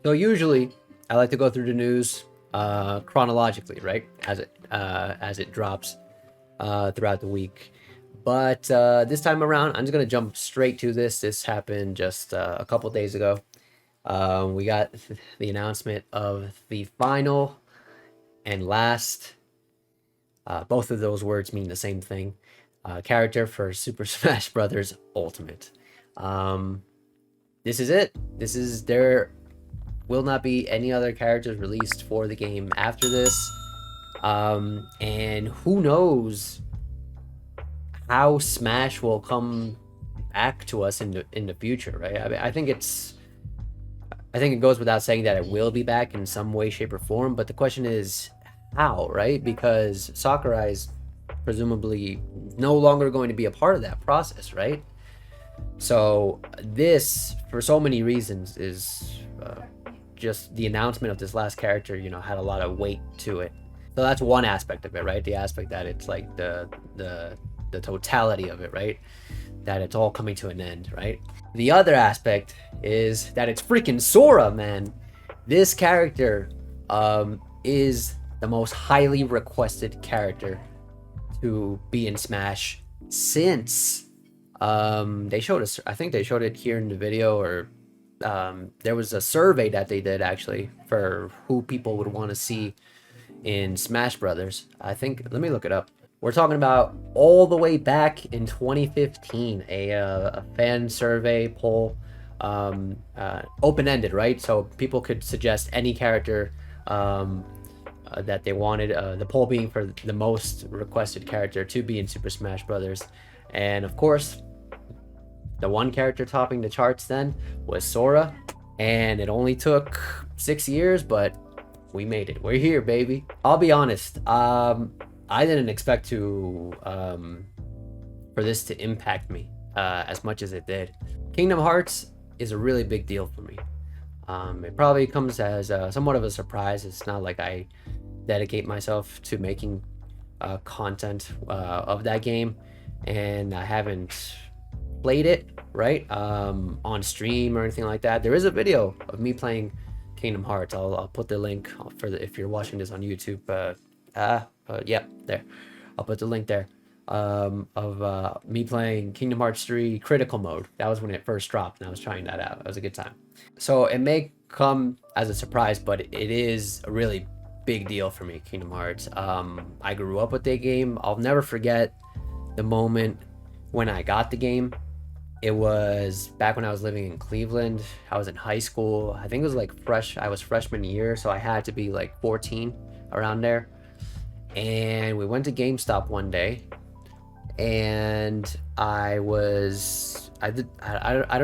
So usually, I like to go through the news chronologically, right, as it drops throughout the week. But this time around, I'm just gonna jump straight to this. This happened just a couple days ago. We got the announcement of the final and last. Both of those words mean the same thing. Character for Super Smash Brothers Ultimate. Um, this is it. This is there will not be any other characters released for the game after this. And who knows how Smash will come back to us in the future, right? I mean, I think it goes without saying that it will be back in some way, shape, or form. But the question is how, right? Because Sakurai is presumably no longer going to be a part of that process, right? So this, for so many reasons, is just the announcement of this last character. Had a lot of weight to it. So that's one aspect of it, right? The aspect that it's like the totality of it, right? That it's all coming to an end, right? The other aspect is that it's freaking Sora, man. This character is the most highly requested character to be in Smash since they showed us. I think they showed it here in the video, or there was a survey that they did actually for who people would want to see in Smash Brothers. I think, let me look it up. We're talking about all the way back in 2015, a fan survey poll, open-ended, right? So people could suggest any character that they wanted. The poll being for the most requested character to be in Super Smash Brothers, and of course, the one character topping the charts then was Sora, and it only took 6 years, but we made it. We're here, baby. I'll be honest. I didn't expect for this to impact me as much as it did. Kingdom Hearts is a really big deal for me. It probably comes as somewhat of a surprise. It's not like I dedicate myself to making content of that game, and I haven't played it right on stream or anything like that. There is a video of me playing Kingdom Hearts. I'll put the link if you're watching this on YouTube. Yep, there. I'll put the link there of me playing Kingdom Hearts 3 Critical Mode. That was when it first dropped, and I was trying that out. It was a good time. So it may come as a surprise, but it is a really big deal for me, Kingdom Hearts. I grew up with the game. I'll never forget the moment when I got the game. It was back when I was living in Cleveland. I was in high school. I think it was like I was freshman year, so I had to be like 14, around there. And we went to GameStop one day, and I don't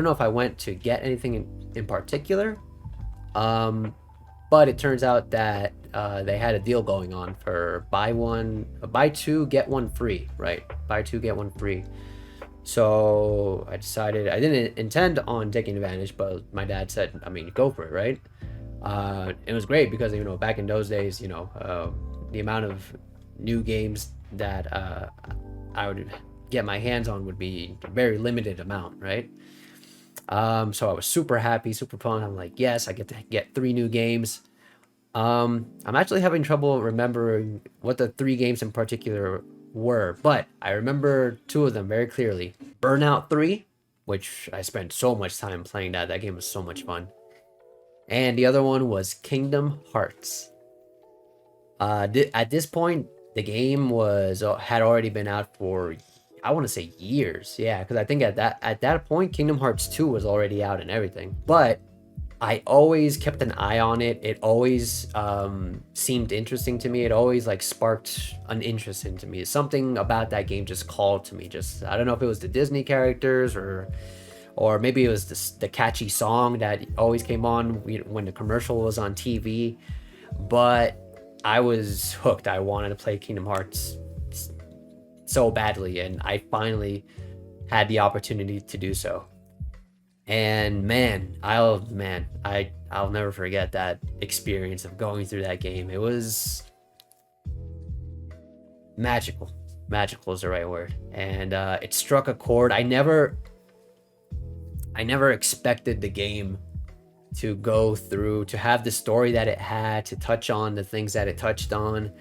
know if I went to get anything in particular, but it turns out that they had a deal going on for buy two get one free, right? Buy two get one free. So I decided, I didn't intend on taking advantage, but my dad said, I mean, go for it, right? It was great because back in those days, the amount of new games that I would get my hands on would be a very limited amount, right? So I was super happy, super pumped. I'm like, yes, I get to get 3 new games. I'm actually having trouble remembering what the 3 games in particular were, but I remember 2 of them very clearly. Burnout 3, which I spent so much time playing that. That game was so much fun. And the other one was Kingdom Hearts. At this point, the game had already been out for, I want to say, years. Yeah, because I think at that point, Kingdom Hearts 2 was already out and everything. But I always kept an eye on it. It always seemed interesting to me. It always like sparked an interest into me. Something about that game just called to me. Just, I don't know if it was the Disney characters or maybe it was the catchy song that always came on when the commercial was on TV. But I was hooked. I wanted to play Kingdom Hearts so badly, and I finally had the opportunity to do so. And I'll never forget that experience of going through that game. It was magical. Magical is the right word. And it struck a chord. I never expected the game to go through, to have the story that it had, to touch on the things that it touched on.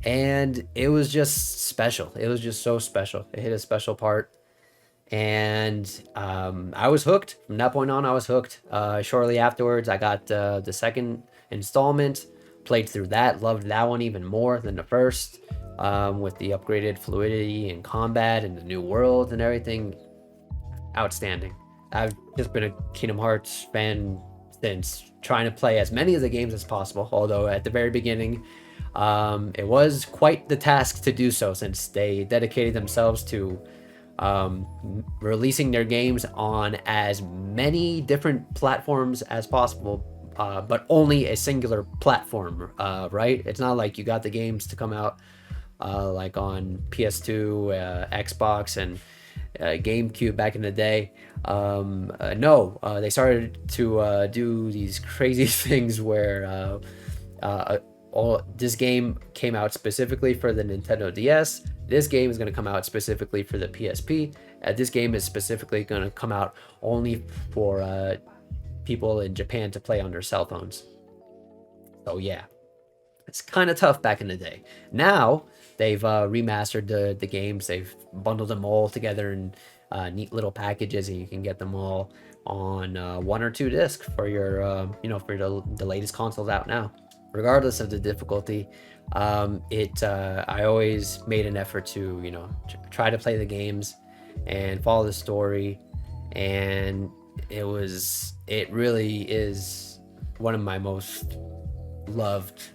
And it was just special. It was just so special. It hit a special part. And I was hooked. From that point on, I was hooked. Shortly afterwards, I got the second installment, played through that, loved that one even more than the first, with the upgraded fluidity and combat and the new world and everything. Outstanding. I've just been a Kingdom Hearts fan since, trying to play as many of the games as possible, although at the very beginning, it was quite the task to do so, since they dedicated themselves to releasing their games on as many different platforms as possible, but only a singular platform, right? It's not like you got the games to come out like on PS2, Xbox, and GameCube back in the day. No, they started to do these crazy things where this game came out specifically for the Nintendo DS. This game is going to come out specifically for the PSP. This game is specifically going to come out only for people in Japan to play on their cell phones. So yeah, it's kind of tough back in the day. Now they've remastered the games. They've bundled them all together in neat little packages, and you can get them all on 1 or 2 discs for your for the latest consoles out now. Regardless of the difficulty, I always made an effort to try to play the games and follow the story, and it really is one of my most loved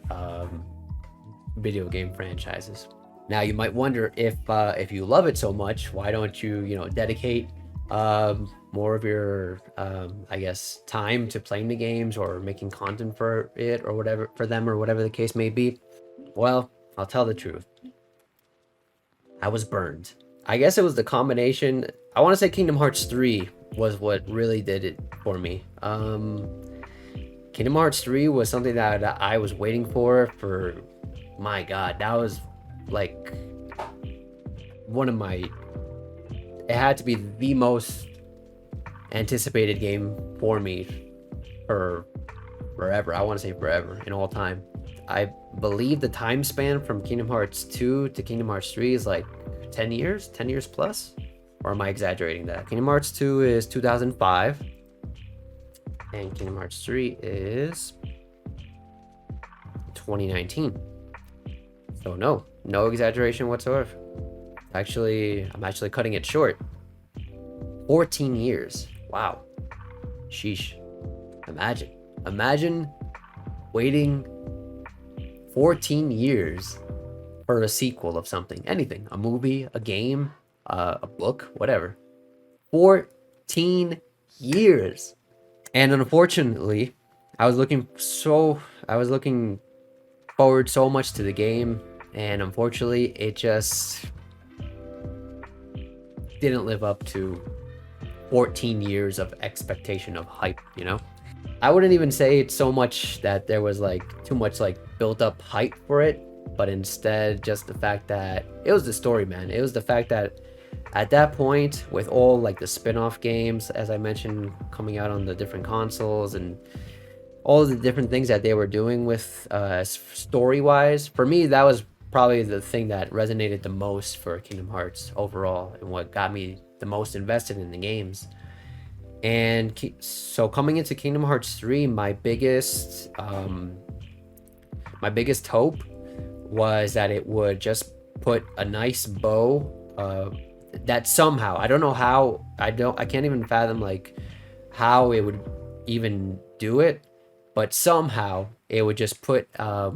video game franchises. Now you might wonder, if you love it so much, why don't you dedicate more of your I guess time to playing the games or making content for it, or whatever, for them, or whatever the case may be. Well, I'll tell the truth. I was burned. I guess it was the combination. I want to say Kingdom Hearts 3 was what really did it for me. Kingdom Hearts 3 was something that I was waiting for my god, that was like one of my, it had to be the most anticipated game for me for forever. I want to say forever, in all time. I believe the time span from Kingdom Hearts 2 to Kingdom Hearts 3 is like 10 years plus, or am I exaggerating that? Kingdom Hearts 2 is 2005 and Kingdom Hearts 3 is 2019. So no exaggeration whatsoever. I'm actually cutting it short. 14 years. Wow. Sheesh. Imagine waiting 14 years for a sequel of something, anything, a movie, a game, a book, whatever. 14 years. And unfortunately, I was looking forward so much to the game, and unfortunately it just didn't live up to 14 years of expectation of hype. I wouldn't even say it's so much that there was like too much like built up hype for it, but instead just the fact that it was the story, man. It was the fact that at that point, with all like the spin-off games, as I mentioned, coming out on the different consoles, and all of the different things that they were doing with story-wise, for me, that was probably the thing that resonated the most for Kingdom Hearts overall, and what got me the most invested in the games. And so coming into Kingdom Hearts 3, my biggest hope was that it would just put a nice bow, that somehow, I don't know how, I can't even fathom like how it would even do it, but somehow it would just put a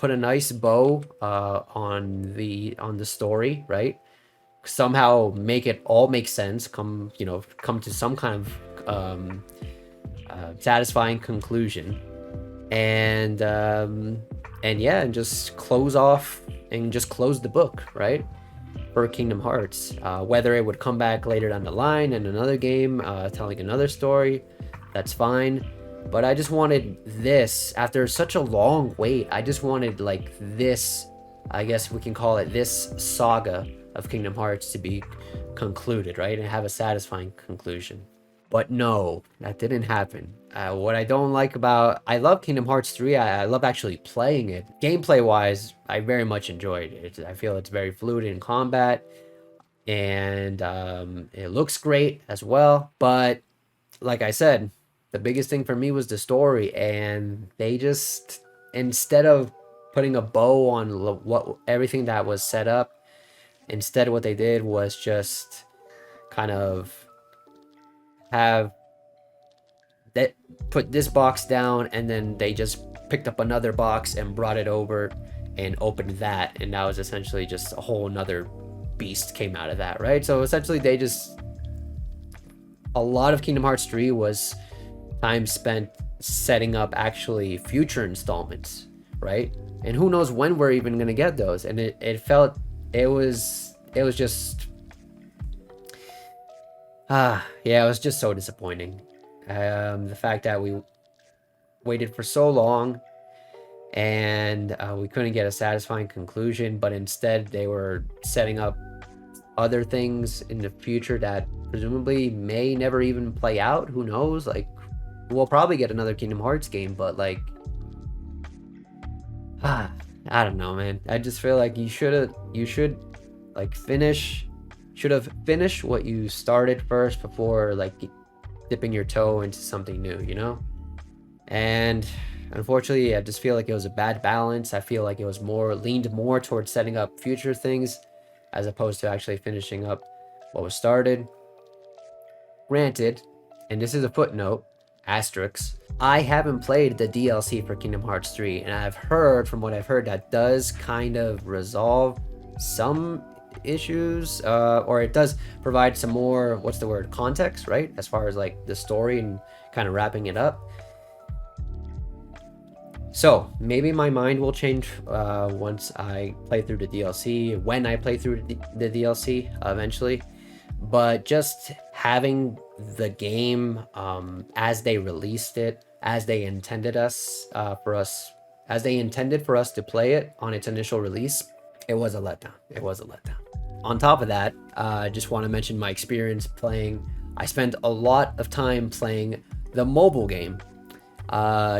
nice bow on the story, right? Somehow make it all make sense, come to some kind of satisfying conclusion, and yeah, and just close off and just close the book, right, for Kingdom Hearts. Whether it would come back later down the line in another game, telling another story, that's fine. But I just wanted this, after such a long wait, I just wanted like this, I guess we can call it, this saga of Kingdom Hearts to be concluded, right? And have a satisfying conclusion. But no, that didn't happen. What I don't like about, I love Kingdom Hearts 3. I love actually playing it. Gameplay wise, I very much enjoyed it. I feel it's very fluid in combat, and it looks great as well. But like I said, the biggest thing for me was the story, and they just, instead of putting a bow on what everything that was set up, instead what they did was just kind of have that, put this box down, and then they just picked up another box and brought it over and opened that, and that was essentially just a whole nother beast came out of that, right? So essentially they just, a lot of Kingdom Hearts 3 was time spent setting up actually future installments, right? And who knows when we're even gonna get those. And it felt, it was just yeah, it was just so disappointing. The fact that we waited for so long, and we couldn't get a satisfying conclusion, but instead they were setting up other things in the future that presumably may never even play out. Who knows? Like, we'll probably get another Kingdom Hearts game, but like, I don't know, man. I just feel like you should like should have finished what you started first before like dipping your toe into something new, you know? And unfortunately, I just feel like it was a bad balance. I feel like it was leaned more towards setting up future things as opposed to actually finishing up what was started. Granted, and this is a footnote, asterisk, I haven't played the DLC for Kingdom Hearts 3, and I've heard, from what I've heard, that does kind of resolve some issues, or it does provide some more, what's the word, context, right? As far as like the story and kind of wrapping it up. So maybe my mind will change once I play through the DLC, when I play through the DLC eventually. But just having the game as they released it, as they intended for us to play it on its initial release, it was a letdown. It was a letdown. On top of that, I just want to mention my experience playing. I spent a lot of time playing the mobile game,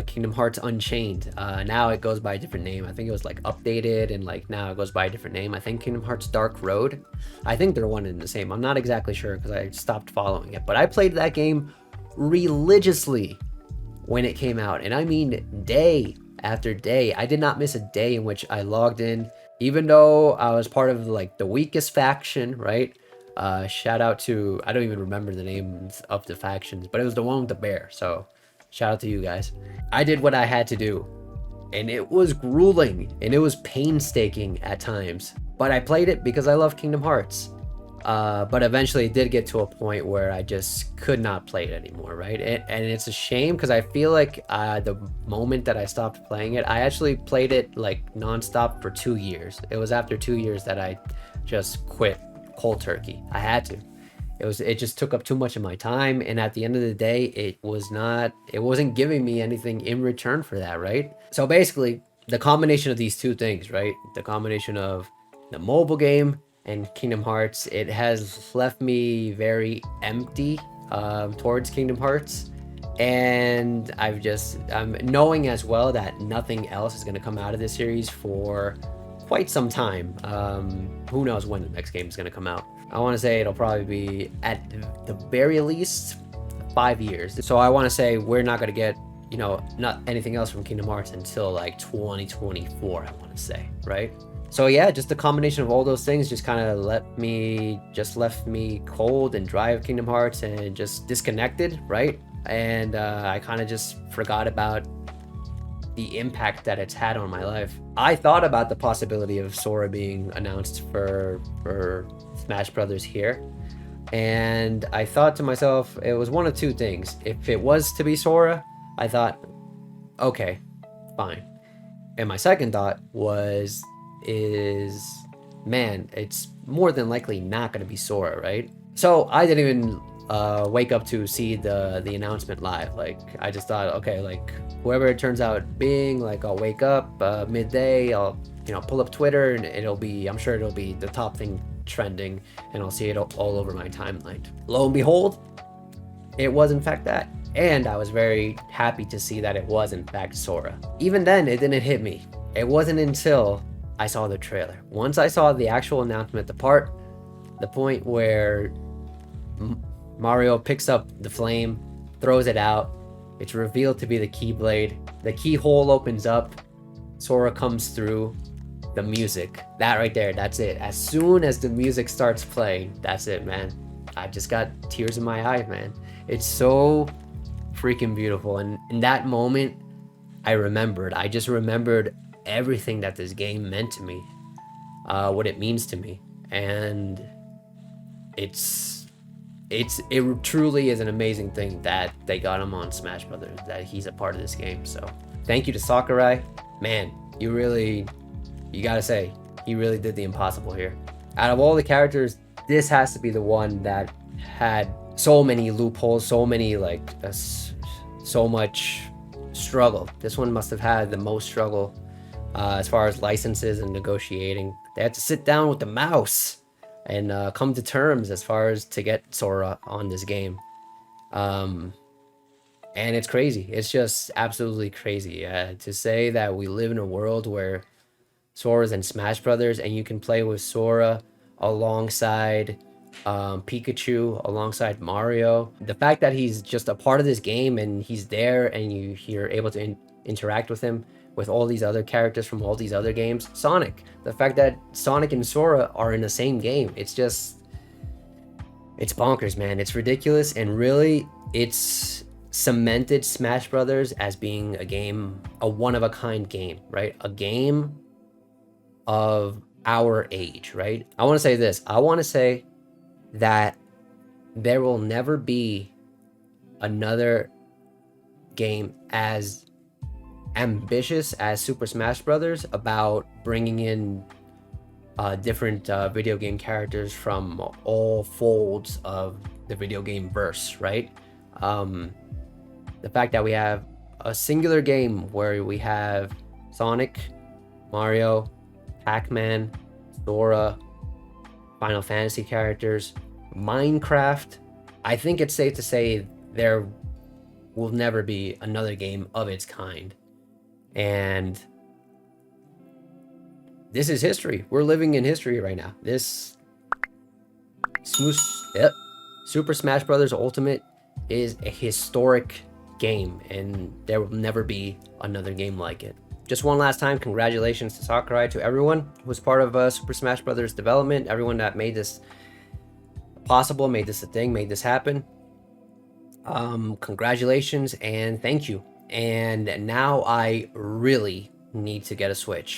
Kingdom Hearts Unchained. Now it goes by a different name. I think it was like updated, and like now it goes by a different name. I think Kingdom Hearts Dark Road. I think they're one and the same. I'm not exactly sure because I stopped following it, but I played that game religiously when it came out, and I mean day after day. I did not miss a day in which I logged in, even though I was part of like the weakest faction, right? Shout out to, I don't even remember the names of the factions, but it was the one with the bear. So shout out to you guys. I did what I had to do, and it was grueling and it was painstaking at times, but I played it because I love Kingdom Hearts. But eventually it did get to a point where I just could not play it anymore, right? And it's a shame because I feel like the moment that I stopped playing it, I actually played it like nonstop for 2 years. It was after 2 years that I just quit cold turkey. I had to. It just took up too much of my time, and at the end of the day, it wasn't giving me anything in return for that, right? So basically, the combination of these two things, right? The combination of the mobile game and Kingdom Hearts, it has left me very empty towards Kingdom Hearts. And I'm knowing as well that nothing else is going to come out of this series for quite some time. Who knows when the next game is going to come out. I want to say it'll probably be at the very least 5 years. So I want to say we're not going to get, not anything else from Kingdom Hearts until like 2024, I want to say, right? So yeah, just the combination of all those things just kind of left me cold and dry of Kingdom Hearts and just disconnected, right? And I kind of just forgot about the impact that it's had on my life. I thought about the possibility of Sora being announced for Smash Brothers here, and I thought to myself, it was one of two things. If it was to be Sora, I thought, okay, fine. And my second thought is, man, it's more than likely not going to be Sora, right? So I didn't even wake up to see the announcement live. Like, I just thought, okay, like whoever it turns out being, like I'll wake up midday, I'll pull up Twitter, and I'm sure it'll be the top thing trending, and I'll see it all over my timeline. Lo and behold, it was in fact that. And I was very happy to see that it was in fact Sora. Even then, it didn't hit me. It wasn't until I saw the trailer. Once I saw the actual announcement, the point where Mario picks up the flame, throws it out, it's revealed to be the Keyblade. The keyhole opens up, Sora comes through, the music. That right there, that's it. As soon as the music starts playing, that's it, man. I just got tears in my eyes, man. It's so freaking beautiful. And in that moment, I just remembered everything that this game meant to me, what it means to me. And it truly is an amazing thing that they got him on Smash Brothers, that he's a part of this game. So thank you to Sakurai. Man, you gotta say, he really did the impossible here. Out of all the characters, this has to be the one that had so many loopholes, so many so much struggle. This one must have had the most struggle as far as licenses and negotiating. They had to sit down with the mouse and come to terms as far as to get Sora on this game. And it's crazy. It's just absolutely crazy to say that we live in a world where Sora's in Smash Brothers and you can play with Sora alongside Pikachu, alongside Mario. The fact that he's just a part of this game and he's there and you're able to interact with him, with all these other characters from all these other games. Sonic, the fact that Sonic and Sora are in the same game, it's bonkers, man. It's ridiculous, and really, it's cemented Smash Brothers as being a one-of-a-kind game, right? A game of our age, right? I want to say this. I want to say that there will never be another game as ambitious as Super Smash Brothers about bringing in different video game characters from all folds of the video game verse, right? The fact that we have a singular game where we have Sonic, Mario, Pac-Man, Sora, Final Fantasy characters, Minecraft. I think it's safe to say there will never be another game of its kind. And this is history. We're living in history right now. Super Smash Bros. Ultimate is a historic game, and there will never be another game like it. Just one last time, congratulations to Sakurai, to everyone who was part of Super Smash Bros. Development, everyone that made this possible, made this a thing, made this happen. Congratulations and thank you. And now I really need to get a Switch.